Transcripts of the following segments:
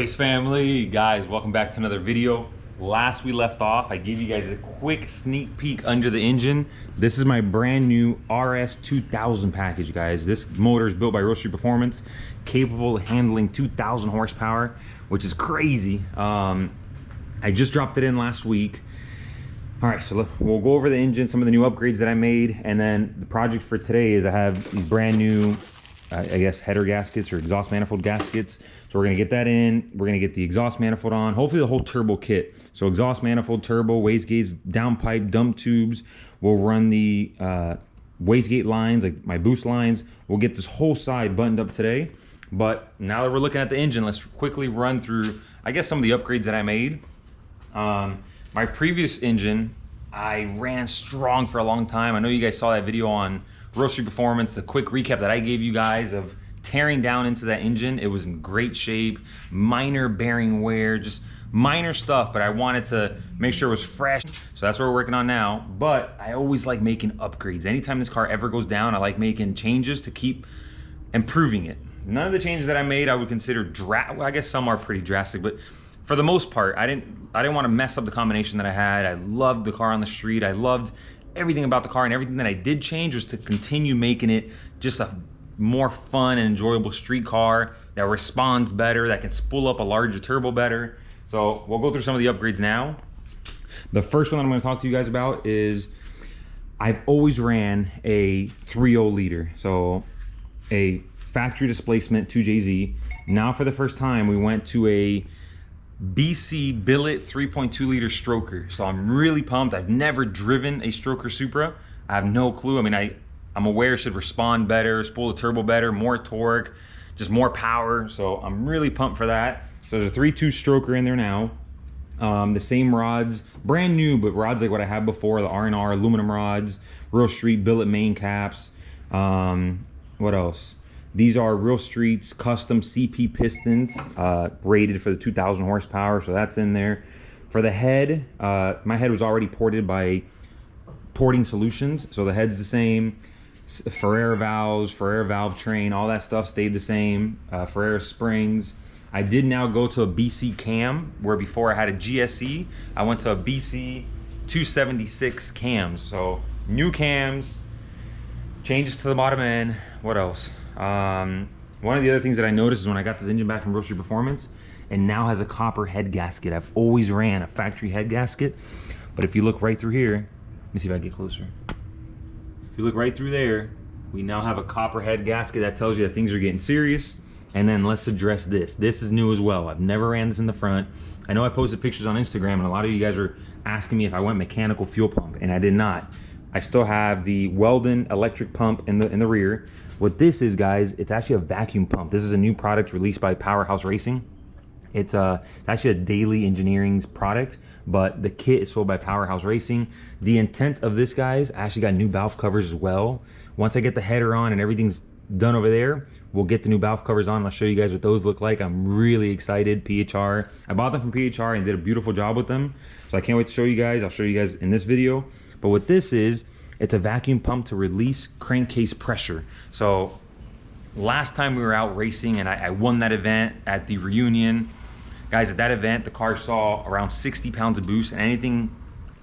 Crankcase family, guys, welcome back to another video. Last we left off, I gave you guys a quick sneak peek under the engine. This is my brand new RS 2000 package, guys. This motor is built by Real Street Performance, capable of handling 2,000 horsepower, which is crazy. I just dropped it in last week. All right, so we'll go over the engine, some of the new upgrades that I made, and then the project for today is I have these brand new, I guess, header gaskets or exhaust manifold gaskets. So we're gonna get that in, we're gonna get the exhaust manifold on, hopefully the whole turbo kit. So exhaust manifold, turbo, wastegates, downpipe, dump tubes. We'll run the wastegate lines, like my boost lines. We'll get this whole side buttoned up today. But now that we're looking at the engine, let's quickly run through, I guess, some of the upgrades that I made. My previous engine, I ran strong for a long time. I know you guys saw that video on Real Street Performance, the quick recap that I gave you guys of tearing down into that engine. It was in great shape, minor bearing wear, just minor stuff, but I wanted to make sure it was fresh. So that's what we're working on now. But I always like making upgrades. Anytime this car ever goes down, I like making changes to keep improving it. None of the changes that I made I would consider well, I guess some are pretty drastic, but for the most part, I didn't want to mess up the combination that I had. I loved the car on the street. I loved everything about the car, and everything that I did change was to continue making it just a more fun and enjoyable street car that responds better, that can spool up a larger turbo better. So we'll go through some of the upgrades now. The first one I'm going to talk to you guys about is I've always ran a 3.0 liter, so a factory displacement 2JZ. Now for the first time we went to a BC billet 3.2 liter stroker, so I'm really pumped. I've never driven a stroker Supra. I have no clue. I mean, I'm aware it should respond better, spool the turbo better, more torque, just more power. So I'm really pumped for that. So there's a 3.2 stroker in there now. The same rods, brand new, but rods like what I had before, the R&R aluminum rods, Real Street billet main caps. What else? These are Real Street's custom CP pistons, rated for the 2,000 horsepower, so that's in there. For the head, my head was already ported by Porting Solutions, so the head's the same. Phr valves, Phr valve train, all that stuff stayed the same. Phr springs. I did now go to a BC cam, where before I had a GSE. I went to a BC 276 cams, so new cams, changes to the bottom end. What else? One of the other things that I noticed is when I got this engine back from Real Street Performance, it now has a copper head gasket. I've always ran a factory head gasket, but if you look right through here, let me see if I can get closer. If you look right through there, we now have a copper head gasket. That tells you that things are getting serious. And then let's address this. This is new as well. I've never ran this in the front. I know I posted pictures on Instagram, and a lot of you guys are asking me if I went mechanical fuel pump, and I did not. I still have the Weldon electric pump in the rear. What this is, guys, it's actually a vacuum pump. This is a new product released by Powerhouse Racing. It's actually a Daily Engineering's product, but the kit is sold by Powerhouse Racing. The intent of this, guys, I actually got new valve covers as well. Once I get the header on and everything's done over there, we'll get the new valve covers on. I'll show you guys what those look like. I'm really excited. PHR, I bought them from PHR and did a beautiful job with them, so I can't wait to show you guys. I'll show you guys in this video. But what this is, it's a vacuum pump to release crankcase pressure. So last time we were out racing, and I won that event at the reunion. Guys, at that event, the car saw around 60 pounds of boost, and anything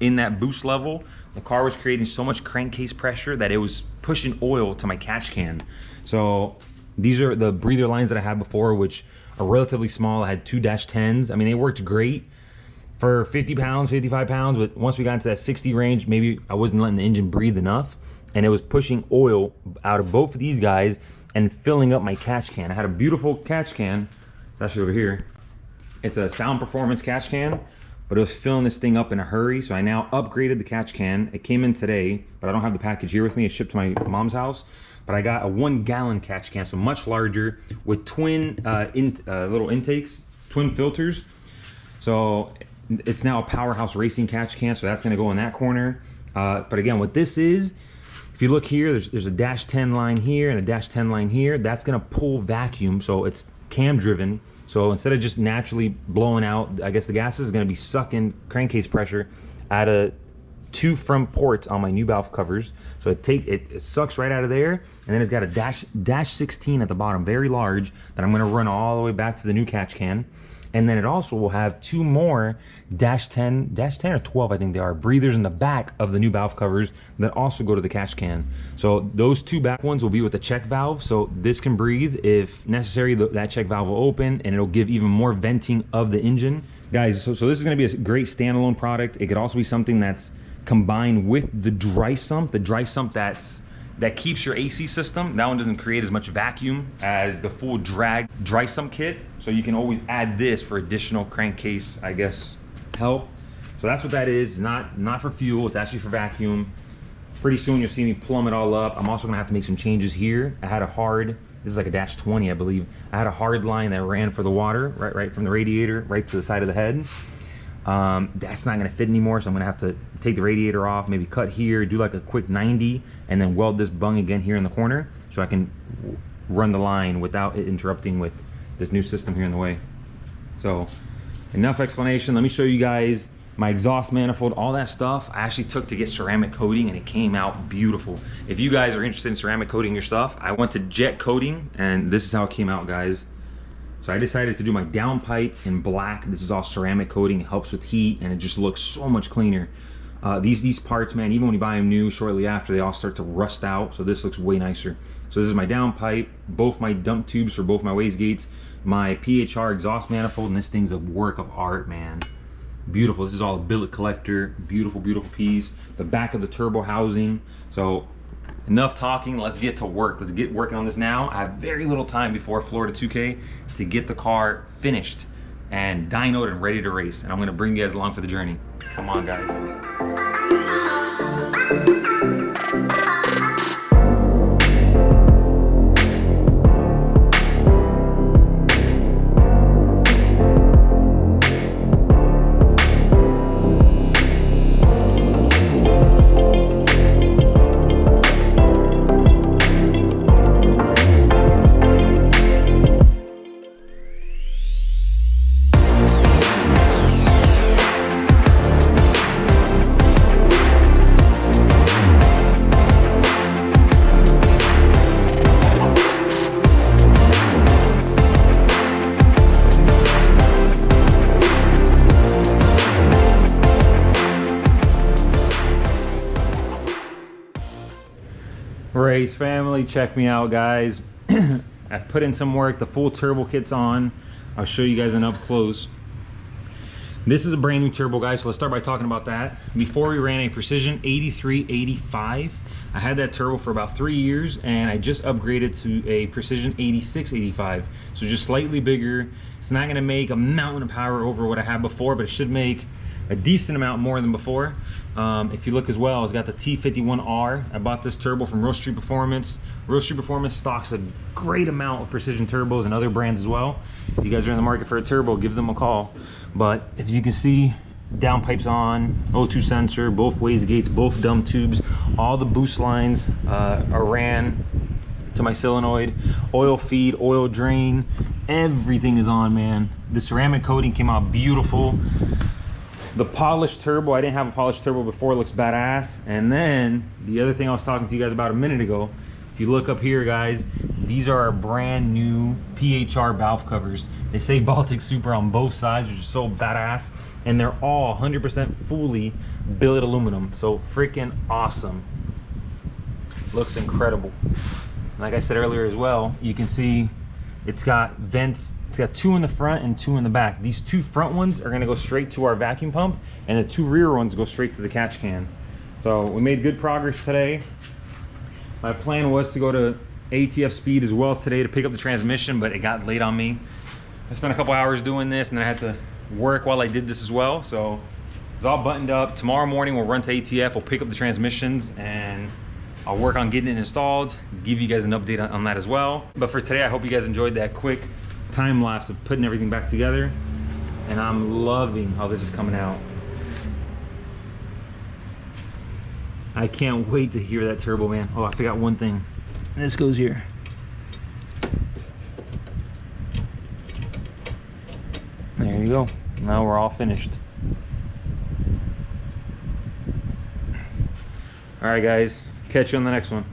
in that boost level, the car was creating so much crankcase pressure that it was pushing oil to my catch can. So these are the breather lines that I had before, which are relatively small. I had 2-10s. I mean, they worked great for 50 pounds, 55 pounds, but once we got into that 60 range, maybe I wasn't letting the engine breathe enough, and it was pushing oil out of both of these guys and filling up my catch can. I had a beautiful catch can. It's actually over here. It's a Sound Performance catch can, but it was filling this thing up in a hurry, so I now upgraded the catch can. It came in today, but I don't have the package here with me. It's shipped to my mom's house, but I got a 1-gallon catch can, so much larger, with twin little intakes, twin filters. So it's now a Powerhouse Racing catch can, so that's going to go in that corner. But again, what this is, if you look here, there's a -10 line here and a -10 line here. That's going to pull vacuum, so it's cam driven. So instead of just naturally blowing out, I guess the gases is going to be sucking crankcase pressure out of 2 front ports on my new valve covers. So it sucks right out of there, and then it's got a dash 16 at the bottom, very large, that I'm going to run all the way back to the new catch can. And then it also will have 2 more dash 10 or 12, I think they are, breathers in the back of the new valve covers that also go to the catch can. So those 2 back ones will be with the check valve. So this can breathe if necessary. That check valve will open and it'll give even more venting of the engine. Guys, so this is gonna be a great standalone product. It could also be something that's combined with the dry sump that keeps your AC system. That one doesn't create as much vacuum as the full drag dry sump kit. So you can always add this for additional crankcase, I guess, help. So that's what that is. It's not for fuel, it's actually for vacuum. Pretty soon you'll see me plumb it all up. I'm also gonna have to make some changes here. I had a hard, this is like a dash 20, I believe. I had a hard line that ran for the water, right from the radiator, right to the side of the head. That's not gonna fit anymore, so I'm gonna have to take the radiator off, maybe cut here, do like a quick 90, and then weld this bung again here in the corner so I can run the line without it interrupting with this new system here in the way. So enough explanation. Let me show you guys my exhaust manifold, all that stuff I actually took to get ceramic coating, and it came out beautiful. If you guys are interested in ceramic coating your stuff, I went to jet coating, and this is how it came out, guys. So I decided to do my downpipe in black. This is all ceramic coating. It helps with heat, and it just looks so much cleaner. These parts, man, even when you buy them new, shortly after, they all start to rust out. So this looks way nicer. So this is my downpipe, both my dump tubes for both my wastegates, my PHR exhaust manifold, and this thing's a work of art, man. Beautiful. This is all a billet collector. Beautiful, beautiful piece. The back of the turbo housing. So enough talking, let's get to work. Let's get working on this now. I have very little time before Florida 2K to get the car finished and dynoed and ready to race. And I'm gonna bring you guys along for the journey. Come on, guys. Race family, check me out, guys. I've put in some work. The full turbo kit's on. I'll show you guys an up close. This is a brand new turbo, guys, so let's start by talking about that. Before, we ran a Precision 8385. I had that turbo for about 3 years, and I just upgraded to a Precision 8685. So just slightly bigger. It's not gonna make a mountain of power over what I had before, but it should make a decent amount more than before. If you look as well, it's got the T51R. I bought this turbo from Real Street Performance. Real Street Performance stocks a great amount of precision turbos and other brands as well. If you guys are in the market for a turbo, give them a call. But if you can see, downpipes on, O2 sensor, both wastegates, both dump tubes, all the boost lines are ran to my solenoid, oil feed, oil drain, everything is on, man. The ceramic coating came out beautiful. The polished turbo, I didn't have a polished turbo before, it looks badass. And then the other thing I was talking to you guys about a minute ago, if you look up here, guys, these are our brand new Phr valve covers. They say Baltic Supra on both sides, which is so badass. And they're all 100% fully billet aluminum. So freaking awesome. Looks incredible. Like I said earlier as well, you can see it's got vents. It's got 2 in the front and 2 in the back. These 2 front ones are gonna go straight to our vacuum pump, and the 2 rear ones go straight to the catch can. So we made good progress today. My plan was to go to ATF speed as well today to pick up the transmission, but it got late on me. I spent a couple hours doing this, and then I had to work while I did this as well. So it's all buttoned up. Tomorrow morning we'll run to ATF, we'll pick up the transmissions, and I'll work on getting it installed, give you guys an update on that as well. But for today, I hope you guys enjoyed that quick time lapse of putting everything back together, and I'm loving how this is coming out. I can't wait to hear that turbo, man. Oh, I forgot one thing. This goes here. There you go. Now we're all finished. All right, guys. Catch you on the next one.